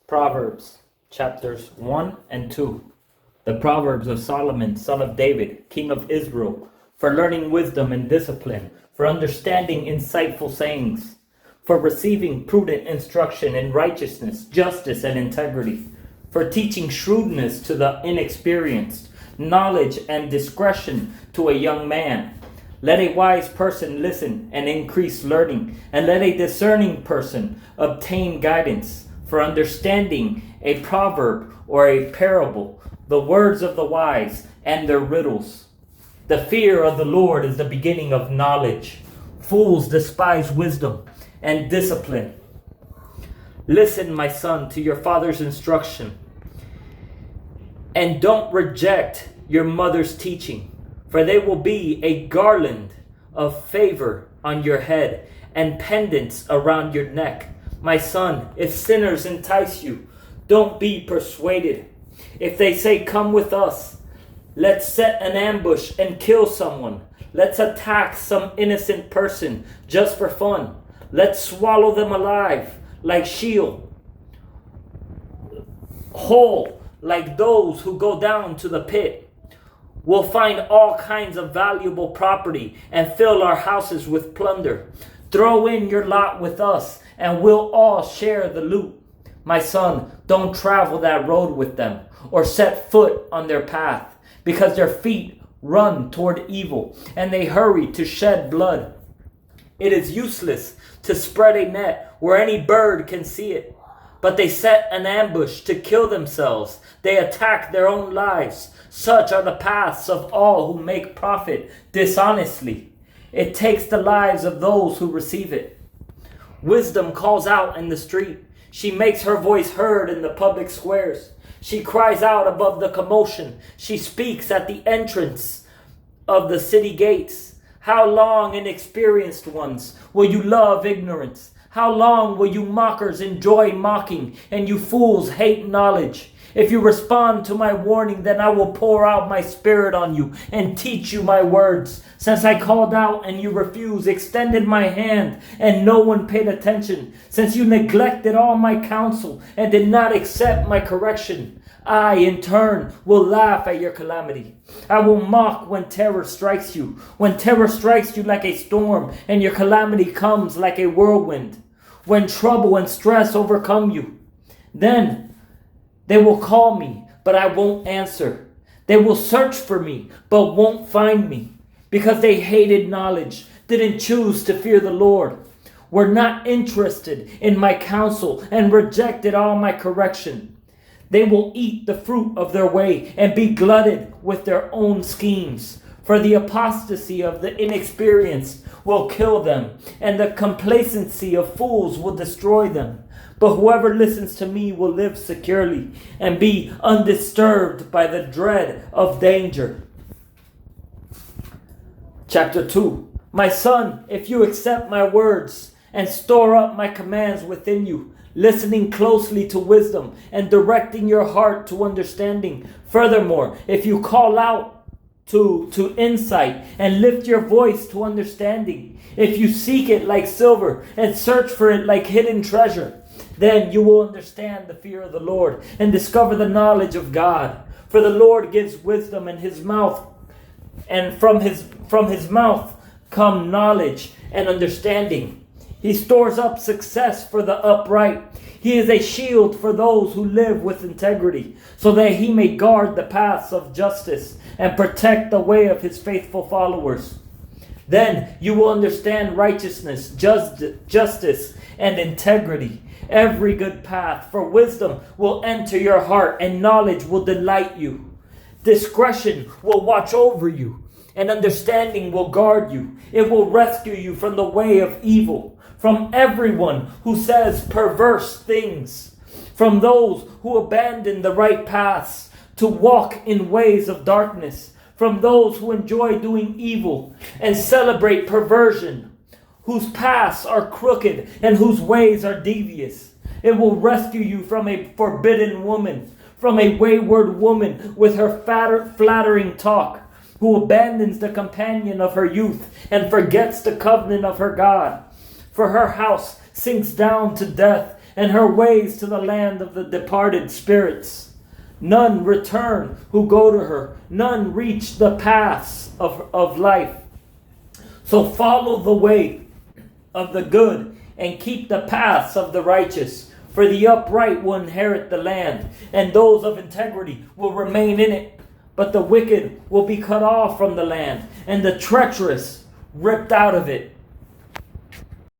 Proverbs chapters 1 and 2. The Proverbs of Solomon, son of David, king of Israel, for learning wisdom and discipline, for understanding insightful sayings, for receiving prudent instruction in righteousness, justice, and integrity, for teaching shrewdness to the inexperienced, knowledge and discretion to a young man. Let a wise person listen and increase learning, and let a discerning person obtain guidance. For understanding a proverb or a parable, the words of the wise and their riddles. The fear of the Lord is the beginning of knowledge. Fools despise wisdom and discipline. Listen, my son, to your father's instruction, and don't reject your mother's teaching, for they will be a garland of favor on your head and pendants around your neck. My son, if sinners entice you, don't be persuaded. If they say, come with us, let's set an ambush and kill someone. Let's attack some innocent person just for fun. Let's swallow them alive like Sheol, whole like those who go down to the pit. We'll find all kinds of valuable property and fill our houses with plunder. Throw in your lot with us, and we'll all share the loot. My son, don't travel that road with them, or set foot on their path, because their feet run toward evil, and they hurry to shed blood. It is useless to spread a net where any bird can see it, but they set an ambush to kill themselves. They attack their own lives. Such are the paths of all who make profit dishonestly. It takes the lives of those who receive it. Wisdom calls out in the street. She makes her voice heard in the public squares. She cries out above the commotion. She speaks at the entrance of the city gates. How long, inexperienced ones, will you love ignorance? How long will you mockers enjoy mocking, and you fools hate knowledge? If you respond to my warning, then I will pour out my spirit on you and teach you my words. Since I called out and you refused, extended my hand and no one paid attention. Since you neglected all my counsel and did not accept my correction, I, in turn, will laugh at your calamity. I will mock when terror strikes you. When terror strikes you like a storm and your calamity comes like a whirlwind. When trouble and stress overcome you, then they will call me, but I won't answer. They will search for me, but won't find me, because they hated knowledge, didn't choose to fear the Lord, were not interested in my counsel, and rejected all my correction. They will eat the fruit of their way and be glutted with their own schemes. For the apostasy of the inexperienced will kill them, and the complacency of fools will destroy them. But whoever listens to me will live securely and be undisturbed by the dread of danger. Chapter 2. My son, if you accept my words and store up my commands within you, listening closely to wisdom and directing your heart to understanding. Furthermore, if you call out to insight and lift your voice to understanding, if you seek it like silver and search for it like hidden treasure, then you will understand the fear of the Lord and discover the knowledge of God. For the Lord gives wisdom in his mouth, and from his mouth come knowledge and understanding. He stores up success for the upright. He is a shield for those who live with integrity, so that he may guard the paths of justice and protect the way of his faithful followers. Then you will understand righteousness, justice, and integrity, every good path. For wisdom will enter your heart, and knowledge will delight you. Discretion will watch over you, and understanding will guard you. It will rescue you from the way of evil, from everyone who says perverse things, from those who abandon the right paths to walk in ways of darkness, from those who enjoy doing evil and celebrate perversion, whose paths are crooked and whose ways are devious. It will rescue you from a forbidden woman, from a wayward woman with her flattering talk, who abandons the companion of her youth and forgets the covenant of her God. For her house sinks down to death, and her ways to the land of the departed spirits. None return who go to her. None reach the paths of life. So follow the way of the good and keep the paths of the righteous. For the upright will inherit the land, and those of integrity will remain in it. But the wicked will be cut off from the land, and the treacherous ripped out of it.